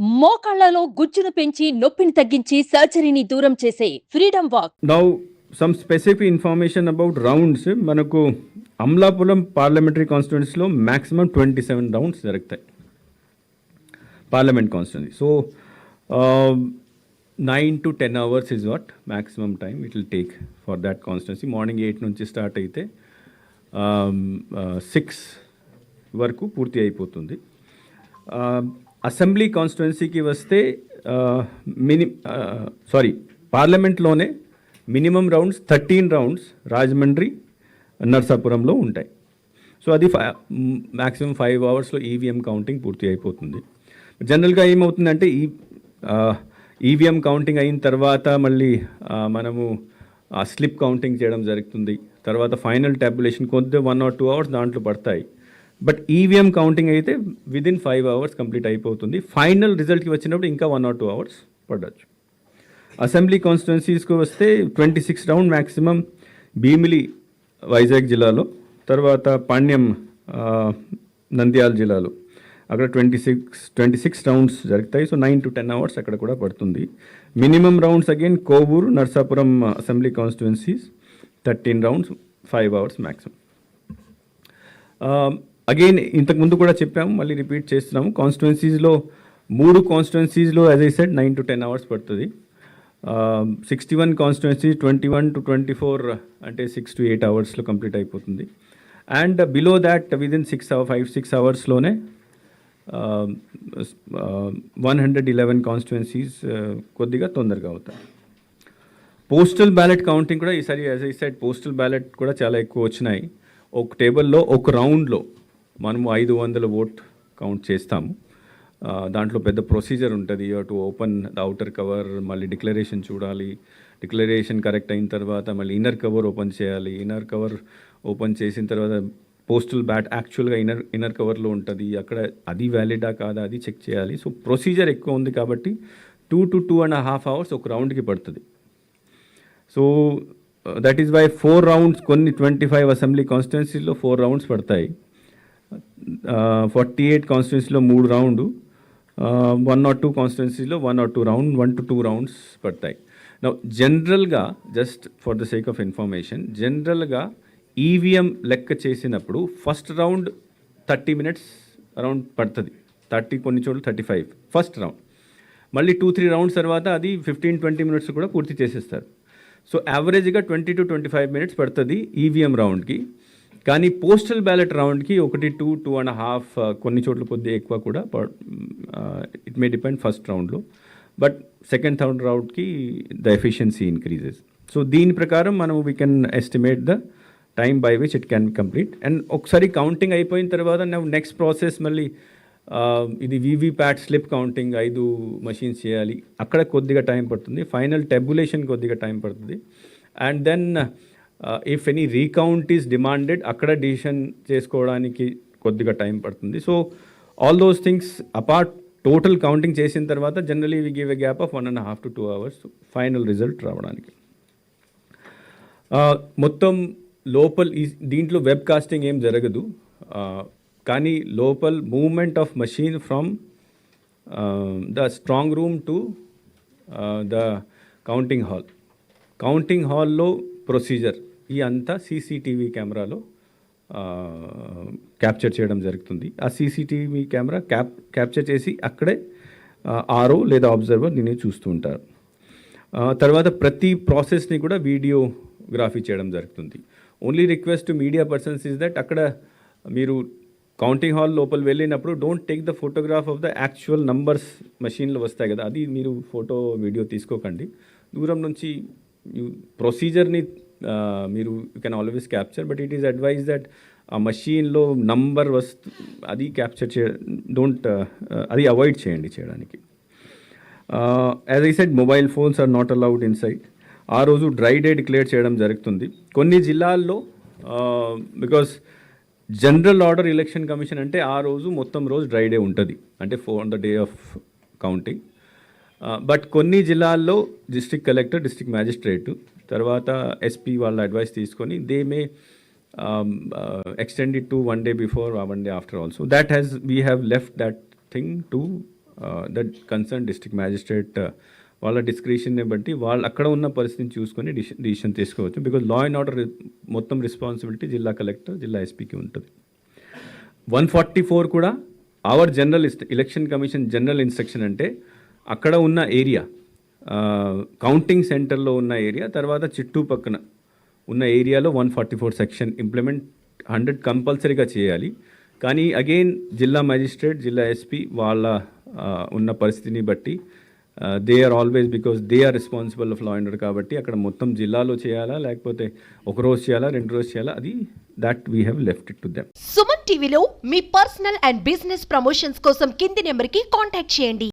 మోకాళ్లలో గుజ్జును పెంచి నొప్పిని తగ్గించి సర్జరీని దూరం చేసే freedom walk. Now, some specific information about rounds. మనకు అమలాపురం పార్లమెంటరీ కాన్స్టిట్యున్సీలో maximum 27 రౌండ్స్ జరుగుతాయి parliament constituency. So 9 to 10 hours is what maximum time it will take for that constituency. Morning 8 నుంచి స్టార్ట్ అయితే 6 వరకు పూర్తి అయిపోతుంది. అసెంబ్లీ కాన్స్టిట్యున్సీకి వస్తే పార్లమెంట్లోనే మినిమం రౌండ్స్ 13 రౌండ్స్ రాజమండ్రి నర్సాపురంలో ఉంటాయి. సో అది మ్యాక్సిమం 5 అవర్స్లో ఈవీఎం కౌంటింగ్ పూర్తి అయిపోతుంది. జనరల్గా ఏమవుతుందంటే ఈవీఎం కౌంటింగ్ అయిన తర్వాత మళ్ళీ మనము స్లిప్ కౌంటింగ్ చేయడం జరుగుతుంది. తర్వాత ఫైనల్ ట్యాబులేషన్ కొద్దిగా 1 or 2 hours దాంట్లో పడతాయి. బట్ ఈవీఎం కౌంటింగ్ అయితే విదిన్ 5 hours కంప్లీట్ అయిపోతుంది. ఫైనల్ రిజల్ట్కి వచ్చినప్పుడు ఇంకా 1 or 2 hours పడవచ్చు. అసెంబ్లీ కాన్స్టిట్యున్సీస్కి వస్తే 26 రౌండ్ మ్యాక్సిమం భీమిలి వైజాగ్ జిల్లాలో, తర్వాత పాణ్యం నంద్యాల జిల్లాలో అక్కడ 26 రౌండ్స్ జరుగుతాయి. సో 9 to 10 hours అక్కడ కూడా పడుతుంది. Minimum rounds again Kovur Narsapuram assembly constituencies 13 rounds 5 hours maximum. Again ఇంతకుముందు కూడా చెప్పాము, మళ్ళీ రిపీట్ చేస్తున్నాము. కాన్స్టిట్యున్సీస్లో 3 కాన్స్టిట్యున్సీస్లో as I said 9 to 10 hours పడుతుంది. 61 కాన్స్టిట్యున్సీ 21 to 24 అంటే 6 to 8 hours కంప్లీట్ అయిపోతుంది. And below that within 5-6 hours uh, 111 constituencies కొద్దిగా తొందరగా అవుతాయి. పోస్టల్ బ్యాలెట్ కౌంటింగ్ కూడా ఈసారి as I said postal ballot కూడా చాలా ఎక్కువ వచ్చినాయి. ఒక టేబుల్లో ఒక రౌండ్లో మనము 500 ఓట్ కౌంట్ చేస్తాము. దాంట్లో పెద్ద ప్రొసీజర్ ఉంటుంది. To open the outer cover, మళ్ళీ డిక్లరేషన్ చూడాలి. డిక్లరేషన్ కరెక్ట్ అయిన తర్వాత మళ్ళీ ఇన్నర్ కవర్ ఓపెన్ చేయాలి. ఇన్నర్ కవర్ ఓపెన్ చేసిన తర్వాత పోస్టల్ బ్యాట్ యాక్చువల్గా ఇన్నర్ కవర్లో ఉంటుంది. అక్కడ అది వ్యాలిడా కాదా అది చెక్ చేయాలి. సో ప్రొసీజర్ ఎక్కువ ఉంది కాబట్టి 2 to 2.5 hours ఒక రౌండ్కి పడుతుంది. So that is why 4 rounds, కొన్ని 25 అసెంబ్లీ కాన్స్టిట్యున్సీలో 4 రౌండ్స్ పడతాయి. 48 కాన్స్టిట్యున్సీలో 3 రౌండ్, 1 or 2 కాన్స్టిట్యున్సీలో 1 or 2 రౌండ్, 1 to 2 rounds పడతాయి. నౌ జనరల్గా just for the sake of information, జనరల్గా ఈవీఎం లెక్క చేసినప్పుడు ఫస్ట్ రౌండ్ 30 minutes అరౌండ్ పడుతుంది. 30, కొన్ని చోట్ల 35 ఫస్ట్ రౌండ్. మళ్ళీ 2-3 rounds తర్వాత అది 15-20 minutes కూడా పూర్తి చేసేస్తారు. సో యావరేజ్గా 20 to 25 minutes పడుతుంది ఈవీఎం రౌండ్కి. కానీ పోస్టల్ బ్యాలెట్ రౌండ్కి 2-2.5, కొన్ని చోట్ల కొద్దిగా ఎక్కువ కూడా ఇట్ మే డిపెండ్ ఫస్ట్ రౌండ్లో. బట్ సెకండ్ థర్డ్ రౌండ్కి ద ఎఫిషియన్సీ ఇంక్రీజెస్. సో దీని ప్రకారం మనం we can estimate the time by which it can be complete. And ఒకసారి కౌంటింగ్ అయిపోయిన తర్వాత నెక్స్ట్ ప్రాసెస్ మళ్ళీ ఇది వీవీప్యాట్ స్లిప్ కౌంటింగ్ 5 machines చేయాలి. అక్కడ కొద్దిగా టైం పడుతుంది. ఫైనల్ టెబులేషన్ కొద్దిగా టైం పడుతుంది. And then if any recount is demanded అక్కడ డిసిషన్ చేసుకోవడానికి కొద్దిగా టైం పడుతుంది. So all those things apart total counting చేసిన తర్వాత generally we give a gap of 1.5 to 2 hours final result రావడానికి. మొత్తం దీంట్లో వెబ్ కాస్టింగ్ ఏం జరగదు. కానీ లోపల్ movement of machine from the strong room to the counting హాల్లో ప్రొసీజర్ ఈ అంతా సీసీటీవీ కెమెరాలో క్యాప్చర్ చేయడం జరుగుతుంది. ఆ సీసీటీవీ కెమెరా క్యాప్చర్ చేసి అక్కడే ఆర్ఓ లేదా అబ్జర్వర్ దీన్ని చూస్తూ ఉంటారు. తర్వాత ప్రతి ప్రాసెస్ని కూడా వీడియోగ్రఫీ చేయడం జరుగుతుంది. Only request to media persons is that అక్కడ మీరు కౌంటింగ్ హాల్ లోపల వెళ్ళినప్పుడు don't take the photograph of the actual numbers మషీన్లో వస్తాయి కదా, అది మీరు ఫోటో వీడియో తీసుకోకండి. దూరం నుంచి ప్రొసీజర్ని మీరు you can always capture. But it is advise that ఆ మషీన్లో నంబర్ అది క్యాప్చర్ అది అవాయిడ్ చేయడానికి. As I said mobile phones are not allowed inside. ఆ రోజు డ్రై డే డిక్లేర్ చేయడం జరుగుతుంది కొన్ని జిల్లాల్లో. Because general order election commission అంటే ఆ రోజు మొత్తం రోజు డ్రై డే ఉంటుంది, అంటే on the day of counting. But కొన్ని జిల్లాల్లో డిస్ట్రిక్ట్ కలెక్టర్, డిస్ట్రిక్ట్ మ్యాజిస్ట్రేట్, తర్వాత ఎస్పీ వాళ్ళ అడ్వైస్ తీసుకొని they may extend it to one day before or one day after also. We have left that thing to that concern district magistrate వాళ్ళ డిస్క్రిషన్ని బట్టి వాళ్ళు అక్కడ ఉన్న పరిస్థితిని చూసుకొని డిసిషన్ తీసుకోవచ్చు. బికాజ్ లా అండ్ ఆర్డర్ మొత్తం రెస్పాన్సిబిలిటీ జిల్లా కలెక్టర్, జిల్లా ఎస్పీకి ఉంటుంది. 144 కూడా our general election commission general instruction అంటే అక్కడ ఉన్న ఏరియా, కౌంటింగ్ సెంటర్లో ఉన్న ఏరియా, తర్వాత చుట్టుపక్కన ఉన్న ఏరియాలో 144 సెక్షన్ ఇంప్లిమెంట్ 100 కంపల్సరీగా చేయాలి. కానీ అగైన్ జిల్లా మ్యాజిస్ట్రేట్, జిల్లా ఎస్పీ వాళ్ళ ఉన్న పరిస్థితిని బట్టి they are always, because they are responsible of law and order కాబట్టి అక్కడ మొత్తం జిల్లాలో చేయాలా లేకపోతే ఒక రోజు చేయాలా 2 రోజు చేయాలా, అది that we have left it to them. Suman టీవీలో మీ పర్సనల్ అండ్ బిజినెస్ ప్రమోషన్స్ కోసం కింది నెంబర్కి కాంటాక్ట్ చేయండి.